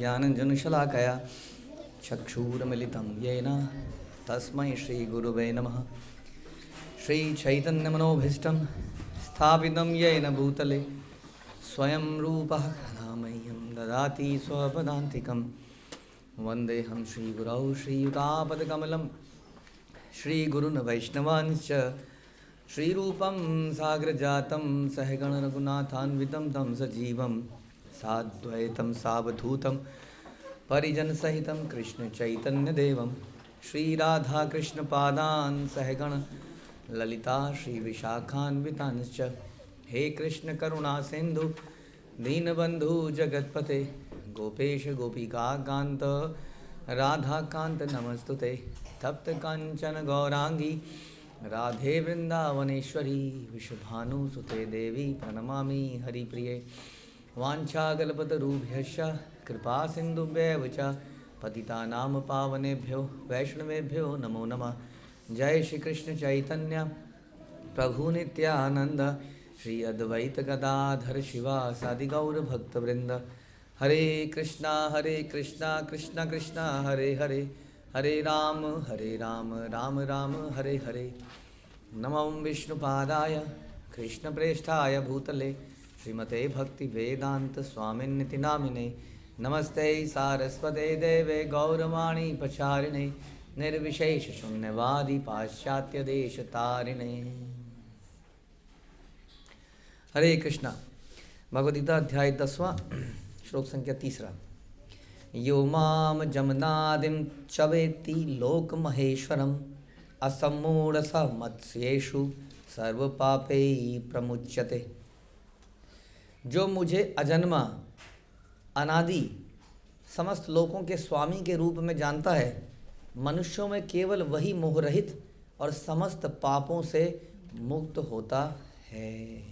ज्ञानञ्जनशलाकया चक्षुरुन्मिलितं येन तस्मै श्रीगुरुवे नमः। श्रीचैतन्यमनोभीष्टं स्थापितं येन भूतले स्वयं रूपः कदामह्यं ददाति स्वपदान्तिकं। वन्देऽहं श्रीगुरौ श्रीयुतापदकमलं श्रीगुरून् वैष्णवांश्च श्रीरूपं साग्रजातं सहगण रघुनाथान्वितं तं सजीवं साद्वैतं सावधूतं परिजनसहितं कृष्णचैतन्यदेवं श्रीराधाकृष्णपादान् सहगण ललिता श्रीविशाखान्वितांश्च। हे कृष्ण करुणा सिंधु दीनबंधु जगतपते गोपेश गोपिकाकांत राधाकांत नमस्तुते। तप्त कांचन गौरांगी राधे वृंदावनेश्वरी विश्वभानुसुते देवी प्रणमामि हरिप्रिये। वाञ्छाकल्पतरुभ्यश्च कृपा सिन्धुभ्येव च पतितानां पावनेभ्यो वैष्णवेभ्यो नमो नमः। जय श्री कृष्ण चैतन्य प्रभु नित्यानंद श्री अद्वैत गदाधर शिवासादि गौर भक्तवृंद। हरे कृष्णा कृष्णा कृष्णा हरे हरे हरे राम राम राम हरे हरे। नमो विष्णुपादाय कृष्णप्रेष्ठाय भूतले श्रीमते भक्ति वेदांत स्वामिन्निति नामिने। नमस्ते सारस्वते देवे गौरवाणी प्रचारिणे निर्विशेष शून्यवादी पाश्चात्य देश तारिणे। हरे कृष्णा। भगवद्गीता अध्याय 10वां श्लोक संख्या 3। यो माम जमनादिम चवेति लोक महेश्वरम असमूढ़ मत्स्येषु सर्व पापै प्रमुच्यते। जो मुझे अजन्मा अनादि समस्त लोकों के स्वामी के रूप में जानता है, मनुष्यों में केवल वही मोहरहित और समस्त पापों से मुक्त होता है।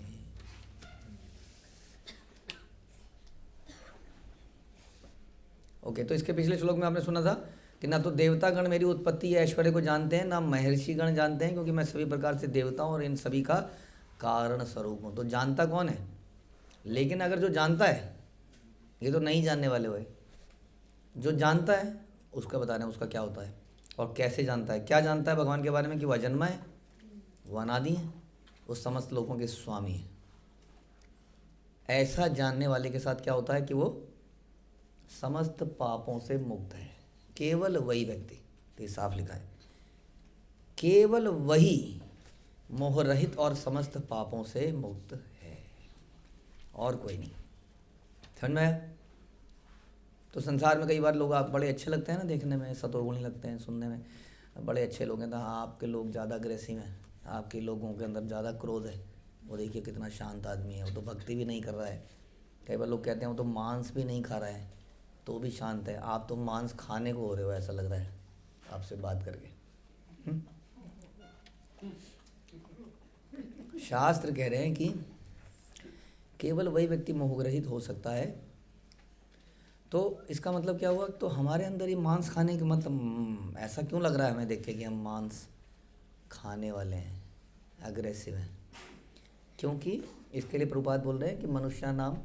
ओके, तो इसके पिछले श्लोक में आपने सुना था कि ना तो देवतागण मेरी उत्पत्ति या ऐश्वर्य को जानते हैं, ना महर्षिगण जानते हैं, क्योंकि मैं सभी प्रकार से देवताओं और इन सभी का कारण स्वरूप हूँ। तो जानता कौन है? लेकिन अगर जो जानता है, ये तो नहीं जानने वाले हुए, जो जानता है उसका बता रहे हैं उसका क्या होता है और कैसे जानता है। क्या जानता है भगवान के बारे में? कि वह अजन्मा है, वह अनादि है, वो समस्त लोगों के स्वामी है। ऐसा जानने वाले के साथ क्या होता है कि वो समस्त पापों से मुक्त है। केवल वही व्यक्ति, तो ये साफ लिखा है, केवल वही मोहरहित और समस्त पापों से मुक्त है, और कोई नहीं। समझ में आया? तो संसार में कई बार लोग आप बड़े अच्छे लगते हैं ना देखने में, सतोगुणी लगते हैं, सुनने में बड़े अच्छे लोग हैं। तो हाँ, आपके लोग ज़्यादा अग्रेसिव हैं, आपके लोगों के अंदर ज़्यादा क्रोध है, वो देखिए कितना शांत आदमी है, वो तो भक्ति भी नहीं कर रहा है। कई बार लोग कहते हैं वो तो मांस भी नहीं खा रहा है तो भी शांत है। आप तो मांस खाने को हो रहे हो, ऐसा लग रहा है आपसे बात करके। शास्त्र कह रहे हैं कि केवल वही व्यक्ति मोहग्रहित हो सकता है। तो इसका मतलब क्या हुआ? तो हमारे अंदर ये मांस खाने के मतलब ऐसा क्यों लग रहा है हमें देख के कि हम मांस खाने वाले हैं, अग्रेसिव हैं? क्योंकि इसके लिए प्रभुपाद बोल रहे हैं कि मनुष्य नाम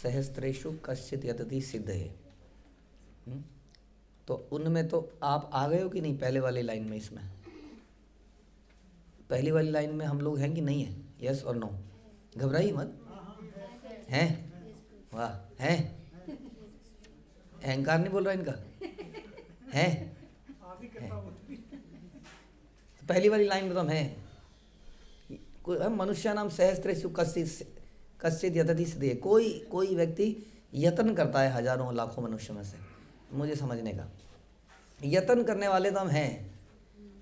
सहस्त्रेषु कश्चित् यतति सिद्धये। तो उनमें तो आप आ गए हो कि नहीं? पहले वाली लाइन में, इसमें पहली वाली लाइन में हम लोग हैं कि नहीं है? यस और नो? घबराइए मत। हैं? वाह, हैं? अहंकार नहीं बोल रहा इनका, हैं? पहली वाली लाइन में तो हम हैं। मनुष्य नाम सहस्त्रेषु कश्चित् यतति सिद्धये। कोई व्यक्ति यत्न करता है हजारों लाखों मनुष्य में से, मुझे समझने का यत्न करने वाले तो हम हैं।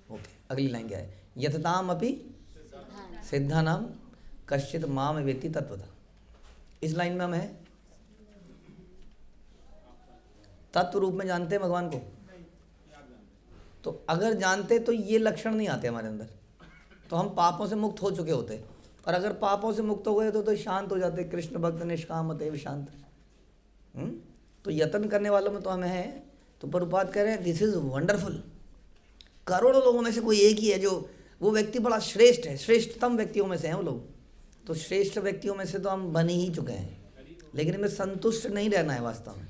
ओके, अगली लाइन क्या है? यतताम अपि सिद्धानाम कश्चित् माम वेत्ति तत्वतः। इस लाइन में हम हैं, तत्व रूप में जानते हैं भगवान को। तो अगर जानते तो ये लक्षण नहीं आते हमारे अंदर, तो हम पापों से मुक्त हो चुके होते। और अगर पापों से मुक्त हो गए तो शांत हो जाते। कृष्ण भक्त निष्काम अतएव शांत। तो यत्न करने वालों में तो हम हैं। तो प्रभुपाद कह रहे हैं दिस इज वंडरफुल। करोड़ों लोगों में से कोई एक ही है जो वो व्यक्ति बड़ा श्रेष्ठ है, श्रेष्ठतम व्यक्तियों में से हैं वो लोग। तो श्रेष्ठ व्यक्तियों में से तो हम बन ही चुके हैं, लेकिन इनमें संतुष्ट नहीं रहना है वास्तव में।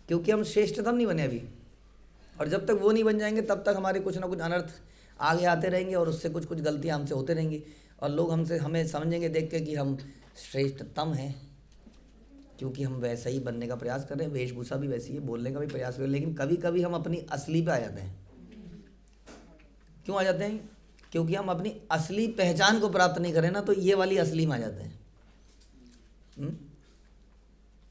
क्योंकि हम श्रेष्ठतम नहीं बने अभी, और जब तक वो नहीं बन जाएंगे तब तक हमारे कुछ ना कुछ अनर्थ आगे आते रहेंगे और उससे कुछ कुछ गलतियाँ हमसे होते रहेंगी, और लोग हमें समझेंगे देख के कि हम श्रेष्ठतम हैं, क्योंकि हम वैसा ही बनने का प्रयास कर रहे हैं, वेशभूषा भी वैसी है, बोलने का भी प्रयास कर रहे हैं, लेकिन कभी कभी हम अपनी असली पे आ जाते हैं। क्यों आ जाते हैं? क्योंकि हम अपनी असली पहचान को प्राप्त नहीं करें ना, तो ये वाली असली में आ जाते हैं।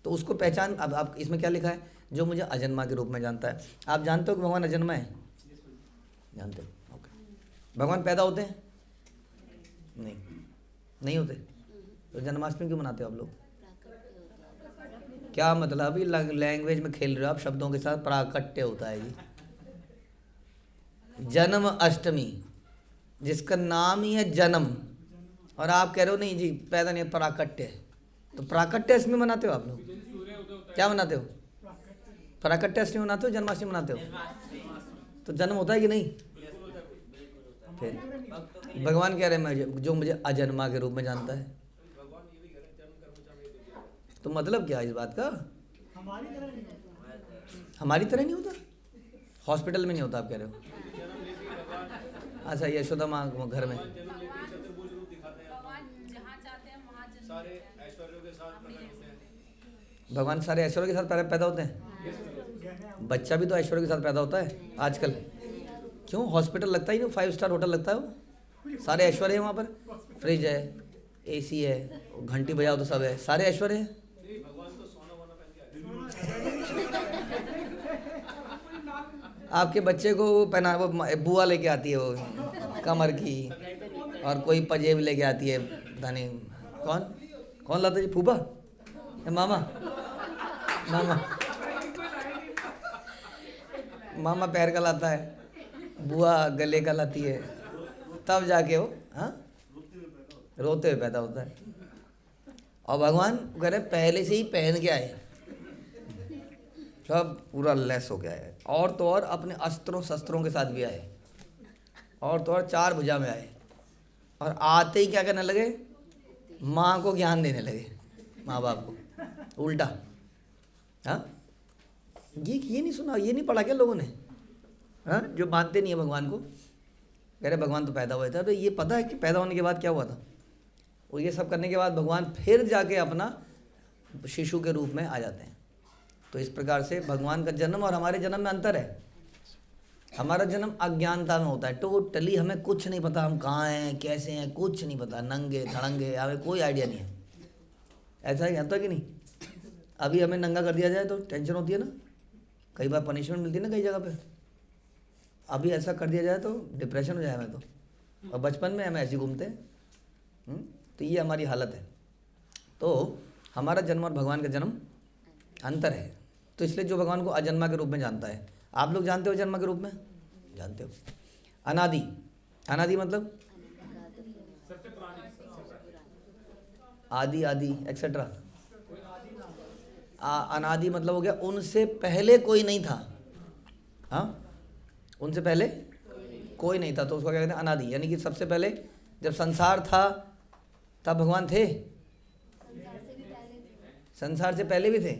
तो उसको पहचान, अब आप इसमें क्या लिखा है, जो मुझे अजन्मा के रूप में जानता है। आप जानते हो कि भगवान अजन्मा है? जानते हो? ओके। भगवान पैदा होते हैं? नहीं होते। तो जन्माष्टमी क्यों मनाते हो आप लोग? क्या मतलब? अभी लैंग्वेज में खेल रहे हो आप शब्दों के साथ। प्राकट्य होता है जी, जन्म अष्टमी, जिसका नाम ही है जन्म, और आप कह रहे हो नहीं जी पैदा नहीं, प्राकट्य है। तो प्राकट्य अष्टमी मनाते हो आप लोग? क्या मनाते हो? प्राकट्य अष्टमी मनाते हो, जन्माष्टमी मनाते हो? तो जन्म होता है कि नहीं? फिर भगवान कह रहे हैं जो मुझे अजन्मा के रूप में जानता है। तो मतलब क्या है इस बात का? हमारी तरह नहीं होता। हॉस्पिटल में नहीं होता आप कह रहे हो? अच्छा, यशोदा माँ घर में भगवान सारे ऐश्वर्य के साथ पैदा होते हैं। बच्चा भी तो ऐश्वर्य के साथ पैदा होता है आजकल। क्यों? हॉस्पिटल लगता ही नहीं, 5 स्टार होटल लगता है वो। सारे ऐश्वर्य है वहाँ पर, फ्रिज है, AC है, घंटी बजाओ तो सब है, सारे ऐश्वर्य है। आपके बच्चे को पहना वो बुआ लेके आती है वो कमर की, और कोई पंजेब लेके आती है, पता नहीं कौन लाता है जी? फूफा या मामा? मामा पैर का लाता है, बुआ गले का लाती है, तब जाके वो रोते हुए पैदा होता है। और भगवान कह रहे पहले से ही पहन के आए, सब पूरा लेस हो गया है, और तो और अपने अस्त्रों शस्त्रों के साथ भी आए, और तो और 4 भुजा में आए, और आते ही क्या करने लगे? माँ को ज्ञान देने लगे, माँ बाप को उल्टा। हाँ, ये नहीं सुना, ये नहीं पढ़ा क्या लोगों ने? हाँ, जो मानते नहीं है भगवान को, कह रहे भगवान तो पैदा हुआ था। तो ये पता है कि पैदा होने के बाद क्या हुआ था? और ये सब करने के बाद भगवान फिर जाके अपना शिशु के रूप में आ जाते हैं। तो इस प्रकार से भगवान का जन्म और हमारे जन्म में अंतर है। हमारा जन्म अज्ञानता में होता है, टोटली हमें कुछ नहीं पता, हम कहाँ हैं, कैसे हैं, कुछ नहीं पता, नंगे धड़ंगे, हमें कोई आइडिया नहीं है। ऐसा ही आता कि नहीं? अभी हमें नंगा कर दिया जाए तो टेंशन होती है ना, कई बार पनिशमेंट मिलती है ना कई जगह पे। अभी ऐसा कर दिया जाए तो डिप्रेशन हो जाए हमें तो, और बचपन में हम ऐसे घूमते हैं। तो ये हमारी हालत है। तो हमारा जन्म और भगवान का जन्म अंतर है। तो इसलिए जो भगवान को अजन्मा के रूप में जानता है, आप लोग जानते हो जन्मा के रूप में? जानते हो। अनादि, अनादि मतलब आदि, आदि एक्सेट्रा। अनादि मतलब हो गया उनसे पहले कोई नहीं था। हाँ, उनसे पहले कोई नहीं था, तो उसको क्या कहते हैं? अनादि। यानी कि सबसे पहले जब संसार था तब भगवान थे? संसार से पहले भी थे।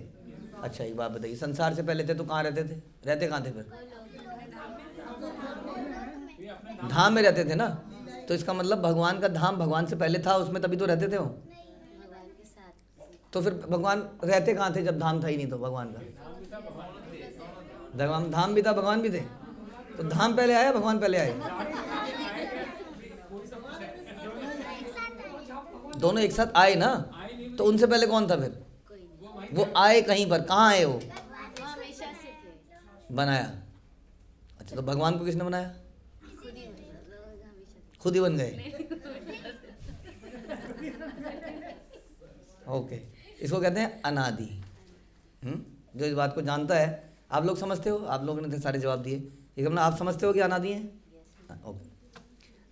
अच्छा, एक बात बताइए, संसार से पहले थे तो कहाँ रहते थे? रहते कहाँ थे फिर? धाम में रहते थे ना। तो इसका मतलब भगवान का धाम भगवान से पहले था, उसमें तभी तो रहते थे वो। तो फिर भगवान रहते कहाँ थे जब धाम था ही नहीं? तो भगवान का धाम भी था, भगवान भी थे। तो धाम पहले आया, भगवान पहले आए? दोनों एक साथ आए ना। तो उनसे पहले कौन था फिर? वो आए कहीं पर, कहाँ आए वो? बनाया। अच्छा, तो भगवान को किसने बनाया? खुद ही बन गए। ओके, इसको कहते हैं अनादि। जो इस बात को जानता है, आप लोग समझते हो? आप लोगों ने सारे जवाब दिए। ठीक है, आप समझते हो कि अनादि हैं? ओके।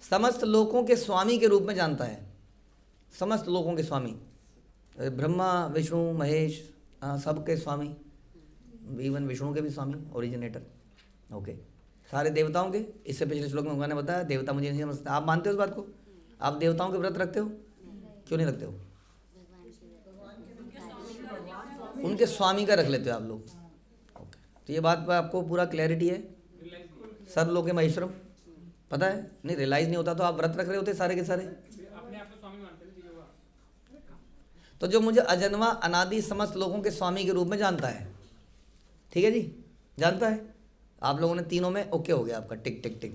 समस्त लोकों के स्वामी के रूप में जानता है। समस्त लोकों के स्वामी, ब्रह्मा विष्णु महेश, सबके स्वामी, इवन विष्णु के भी स्वामी, ओरिजिनेटर। ओके, सारे देवताओं के। इससे पिछले श्लोक में भगवान ने बताया देवता मुझे नहीं समझते। आप मानते हो इस बात को? आप देवताओं के व्रत रखते हो? क्यों नहीं रखते हो? उनके स्वामी का रख लेते हो आप लोग। तो ये बात पर आपको पूरा क्लैरिटी है। सर्वलोके महेश्वरम पता है? नहीं, रियलाइज नहीं होता तो आप व्रत रख रहे होते सारे के सारे। अपने आप को स्वामी मानते हैं चीजों का। तो जो मुझे अजन्मा अनादि समस्त लोगों के स्वामी के रूप में जानता है, ठीक है जी, जानता है, आप लोगों ने तीनों में ओके हो गया आपका, टिक टिक टिक।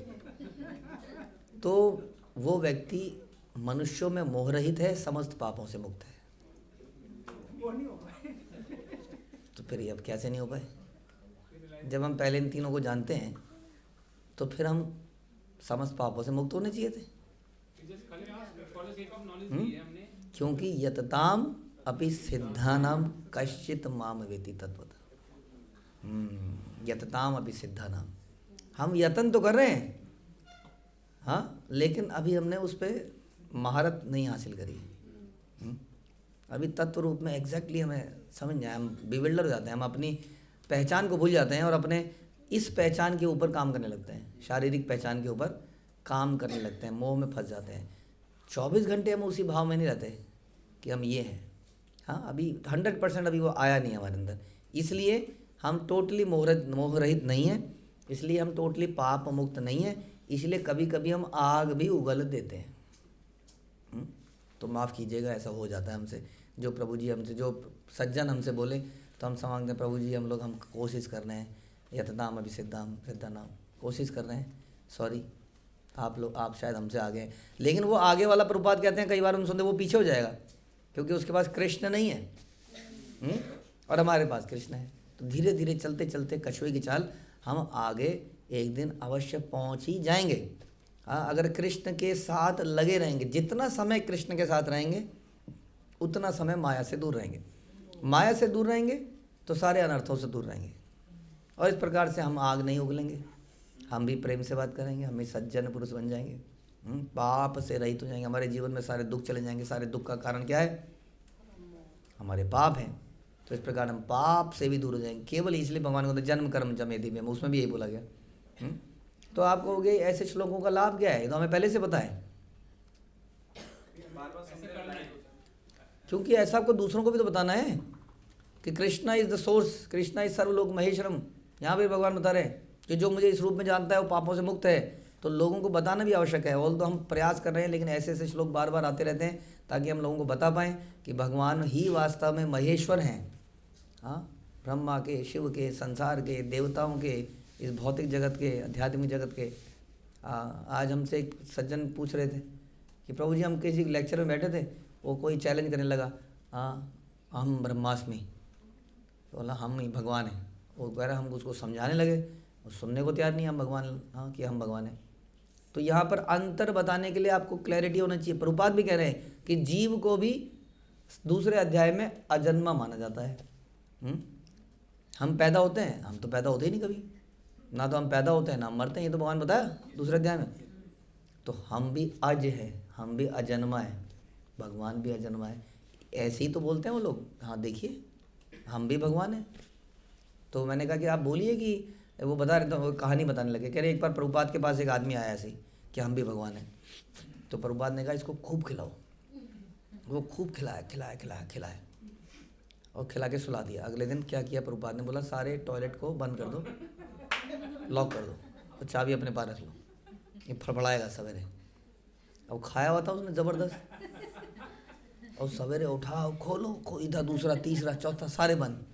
तो वो व्यक्ति मनुष्यों में मोहरहित है, समस्त पापों से मुक्त है। तो फिर ये अब कैसे नहीं हो पाए? जब हम पहले इन तीनों को जानते हैं तो फिर हम समस्त पापों से मुक्त होने चाहिए थे। क्योंकि यतताम अपि सिद्धानाम कश्चित माम वेति तत्वतः। यतताम अपि सिद्धानाम, हम यतन तो कर रहे हैं, हाँ, लेकिन अभी हमने उस पर महारत नहीं हासिल करी। अभी तत्व रूप में एग्जैक्टली हमें समझ जाए, हम बिविल्डर हो जाते हैं, हम अपनी पहचान को भूल जाते हैं और अपने इस पहचान के ऊपर काम करने लगते हैं, शारीरिक पहचान के ऊपर काम करने लगते हैं, मोह में फंस जाते हैं। 24 घंटे हम उसी भाव में नहीं रहते कि हम ये हैं। हाँ, अभी 100% अभी वो आया नहीं हमारे अंदर, इसलिए हम टोटली मोहरहित नहीं हैं, इसलिए हम टोटली पाप मुक्त नहीं हैं, इसलिए कभी कभी हम आग भी उगल देते हैं। तो माफ़ कीजिएगा, ऐसा हो जाता है हमसे। जो प्रभु जी हमसे, जो सज्जन हमसे बोले तो हम समझते हैं प्रभु जी हम कोशिश कर रहे हैं, यतताम अभी सिद्धानाम कोशिश कर रहे हैं, सॉरी आप शायद हमसे आगे हैं। लेकिन वो आगे वाला प्रभुपाद कहते हैं, कई बार हम सुनते वो पीछे हो जाएगा क्योंकि उसके पास कृष्ण नहीं है और हमारे पास कृष्ण है। तो धीरे धीरे चलते चलते कछुए की चाल हम आगे एक दिन अवश्य पहुंच ही जाएंगे। हाँ, अगर कृष्ण के साथ लगे रहेंगे, जितना समय कृष्ण के साथ रहेंगे उतना समय माया से दूर रहेंगे। माया से दूर रहेंगे तो सारे अनर्थों से दूर रहेंगे, और इस प्रकार से हम आग नहीं उगलेंगे, हम भी प्रेम से बात करेंगे, हम भी सज्जन पुरुष बन जाएंगे, पाप से रहित हो जाएंगे, हमारे जीवन में सारे दुख चले जाएंगे। सारे दुख का कारण क्या है? हमारे पाप हैं। तो इस प्रकार हम पाप से भी दूर हो जाएंगे। केवल इसलिए भगवान को जन्म कर्म जमेति में, उसमें भी यही बोला गया। तो आप कहोगे ऐसे श्लोकों का लाभ क्या है? तो हमें पहले से पता है, क्योंकि ऐसा आपको दूसरों को भी तो बताना है कि Krishna is the source, Krishna is सर्वलोक महेश्वरम। यहाँ पे भगवान बता रहे हैं कि जो मुझे इस रूप में जानता है वो पापों से मुक्त है। तो लोगों को बताना भी आवश्यक है। ऑल तो हम प्रयास कर रहे हैं, लेकिन ऐसे ऐसे श्लोक बार बार आते रहते हैं ताकि हम लोगों को बता पाएँ कि भगवान ही वास्तव में महेश्वर हैं। हाँ, ब्रह्मा के, शिव के, संसार के, देवताओं के, इस भौतिक जगत के, आध्यात्मिक जगत के। आज हमसे एक सज्जन पूछ रहे थे कि प्रभु जी हम किसी लेक्चर में बैठे थे, वो कोई चैलेंज करने लगा, हम ब्रह्मास्मि, तो बोला हम ही भगवान हैं। वो कह रहा, हम उसको समझाने लगे, वो सुनने को तैयार नहीं, हम भगवान, हाँ कि हम भगवान हैं। तो यहाँ पर अंतर बताने के लिए आपको क्लैरिटी होना चाहिए। प्रभुपाद भी कह रहे हैं कि जीव को भी दूसरे अध्याय में अजन्मा माना जाता है। हम पैदा होते हैं, हम तो पैदा होते ही नहीं कभी, ना तो हम पैदा होते हैं ना हम मरते हैं, ये तो भगवान बताया दूसरे अध्याय में। तो हम भी अज है, हम भी अजन्मा है, भगवान भी अजन्मा है, ऐसे ही तो बोलते हैं वो लोग। हाँ देखिए, हम भी भगवान हैं। तो मैंने कहा कि आप बोलिए कि वो बता रहे, तो कहानी बताने लगे। कह रहे एक बार प्रभुपाद के पास एक आदमी आया ऐसे कि हम भी भगवान हैं। तो प्रभुपाद ने कहा इसको खूब खिलाओ। वो खूब खिलाया और खिला के सुला दिया। अगले दिन क्या किया प्रभुपाद ने, बोला सारे टॉयलेट को बंद कर दो, लॉक कर दो और चाबी अपने पास रख लो, ये फड़फड़ाएगा सवेरे। अब खाया हुआ था उसने ज़बरदस्त, और सवेरे उठा, खोलो, कोई इधर दूसरा तीसरा चौथा सारे बंद।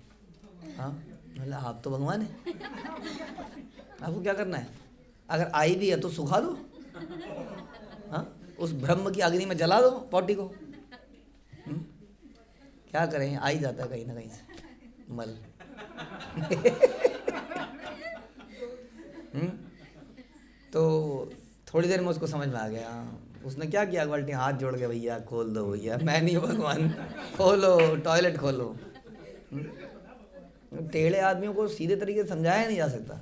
हाँ, मतलब आप तो भगवान है, आपको क्या करना है? अगर आई भी है तो सुखा दो, हाँ, उस ब्रह्म की अग्नि में जला दो पॉटी को। क्या करें, आ ही जाता है कहीं ना कहीं से मल। तो थोड़ी देर में उसको समझ में आ गया। उसने क्या किया, बाल्टी हाथ जोड़ के, भैया खोल दो भैया, मैं नहीं भगवान, खोलो टॉयलेट खोलो। टेढ़े आदमियों को सीधे तरीके से समझाया नहीं जा सकता।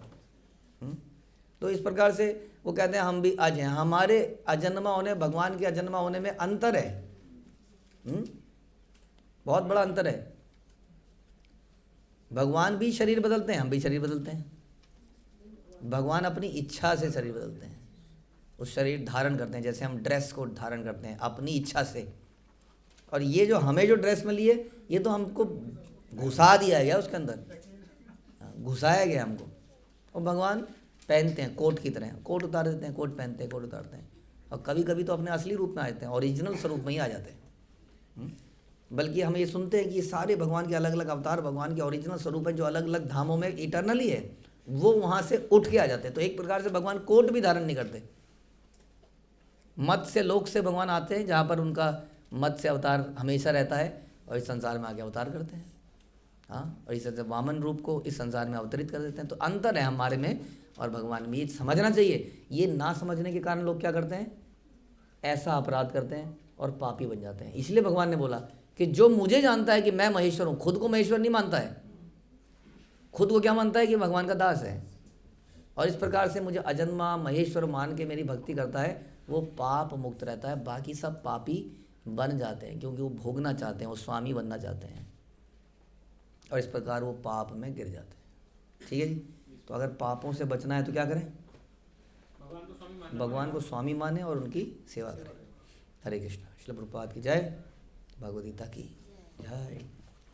तो इस प्रकार से वो कहते हैं हम भी अज हैं। हमारे अजन्मा होने, भगवान के अजन्मा होने में अंतर है, बहुत बड़ा अंतर है। भगवान भी शरीर बदलते हैं, हम भी शरीर बदलते हैं। भगवान अपनी इच्छा से शरीर बदलते हैं, उस शरीर धारण करते हैं, जैसे हम ड्रेस को धारण करते हैं अपनी इच्छा से। और ये जो हमें जो ड्रेस मिली है, ये तो हमको घुसा दिया गया उसके अंदर, घुसाया गया हमको। और भगवान पहनते हैं कोट की तरह, कोट उतार देते हैं, कोट पहनते हैं, कोट उतारते हैं, और कभी कभी तो अपने असली रूप में आ जाते हैं, ओरिजिनल स्वरूप में ही आ जाते हैं। बल्कि हम ये सुनते हैं कि ये सारे भगवान के अलग अलग अवतार भगवान के ओरिजिनल स्वरूप है, जो अलग अलग धामों में इटर्नली है, वो वहाँ से उठ के आ जाते हैं। तो एक प्रकार से भगवान कोट भी धारण नहीं करते, मत से लोक से भगवान आते हैं, जहाँ पर उनका मत से अवतार हमेशा रहता है, और इस संसार में आके अवतार करते हैं। हाँ, और इस तरह से वामन रूप को इस संसार में अवतरित कर देते हैं। तो अंतर है हमारे में और भगवान में, ये समझना चाहिए। ये ना समझने के कारण लोग क्या करते हैं, ऐसा अपराध करते हैं और पापी बन जाते हैं। इसलिए भगवान ने बोला कि जो मुझे जानता है कि मैं महेश्वर हूँ, खुद को महेश्वर नहीं मानता है, खुद को क्या मानता है कि भगवान का दास है, और इस प्रकार से मुझे अजन्मा महेश्वर मान के मेरी भक्ति करता है, वो पाप मुक्त रहता है। बाकी सब पापी बन जाते हैं, क्योंकि वो भोगना चाहते हैं, वो स्वामी बनना चाहते हैं, और इस प्रकार वो पाप में गिर जाते हैं। ठीक है जी। तो अगर पापों से बचना है तो क्या करें, भगवान को स्वामी माने और उनकी सेवा करें। हरे कृष्ण। श्रील प्रभुपाद की जय, भगवद गीता की जय।